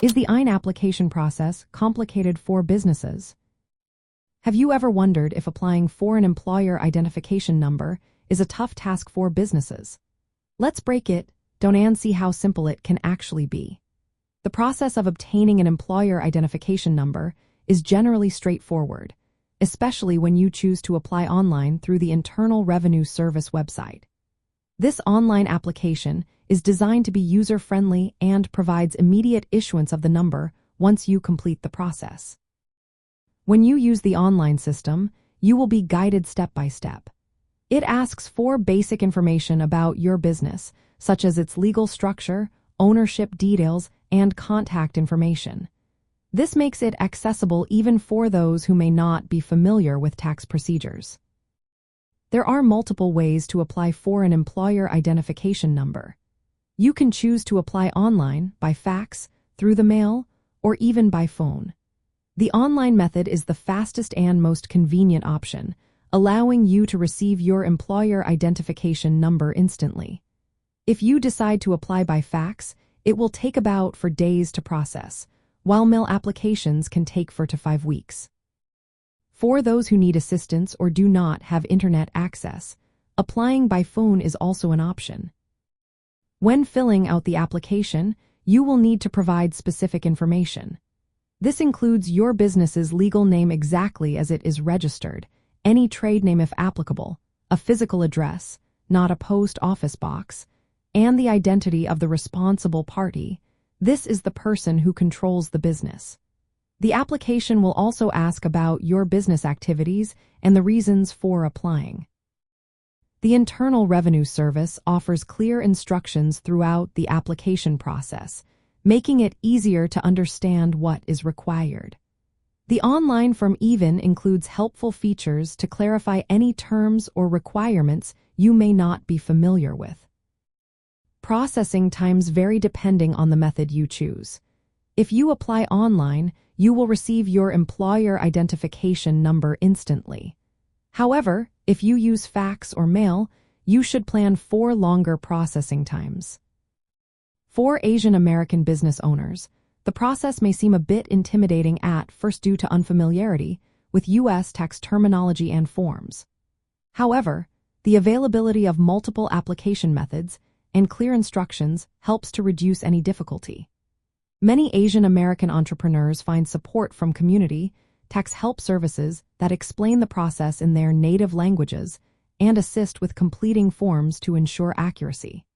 Is the EIN application process complicated for businesses? Have you ever wondered if applying for an employer identification number is a tough task for businesses? Let's break it down and see how simple it can actually be. The process of obtaining an employer identification number is generally straightforward, especially when you choose to apply online through the Internal Revenue Service website. This online application is designed to be user-friendly and provides immediate issuance of the number once you complete the process. When you use the online system, you will be guided step by step. It asks for basic information about your business, such as its legal structure, ownership details, and contact information. This makes it accessible even for those who may not be familiar with tax procedures. There are multiple ways to apply for an employer identification number. You can choose to apply online, by fax, through the mail, or even by phone. The online method is the fastest and most convenient option, allowing you to receive your employer identification number instantly. If you decide to apply by fax, it will take about 4 days to process, while mail applications can take 4 to 5 weeks. For those who need assistance or do not have internet access, applying by phone is also an option. When filling out the application, you will need to provide specific information. This includes your business's legal name exactly as it is registered, any trade name if applicable, a physical address, not a post office box, and the identity of the responsible party. This is the person who controls the business. The application will also ask about your business activities and the reasons for applying. The Internal Revenue Service offers clear instructions throughout the application process, making it easier to understand what is required. The online form even includes helpful features to clarify any terms or requirements you may not be familiar with. Processing times vary depending on the method you choose. If you apply online, you will receive your employer identification number instantly. However, if you use fax or mail, you should plan for longer processing times. For Asian American business owners, the process may seem a bit intimidating at first due to unfamiliarity with U.S. tax terminology and forms. However, the availability of multiple application methods and clear instructions helps to reduce any difficulty. Many Asian American entrepreneurs find support from community tax help services that explain the process in their native languages and assist with completing forms to ensure accuracy.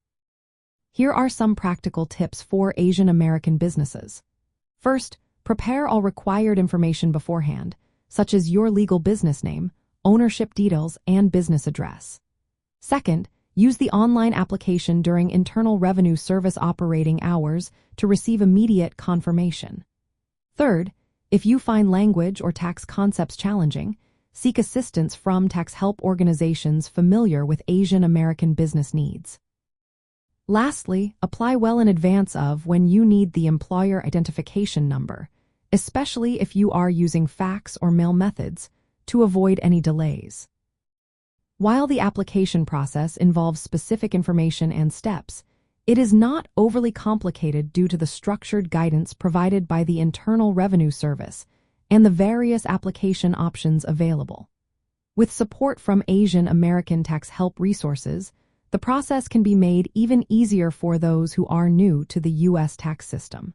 Here are some practical tips for Asian American businesses. First, prepare all required information beforehand, such as your legal business name, ownership details, and business address. Second, use the online application during Internal Revenue Service operating hours to receive immediate confirmation. Third, if you find language or tax concepts challenging, seek assistance from tax help organizations familiar with Asian American business needs. Lastly, apply well in advance of when you need the employer identification number, especially if you are using fax or mail methods, to avoid any delays. While the application process involves specific information and steps, it is not overly complicated due to the structured guidance provided by the Internal Revenue Service and the various application options available. With support from Asian American tax help resources, the process can be made even easier for those who are new to the U.S. tax system.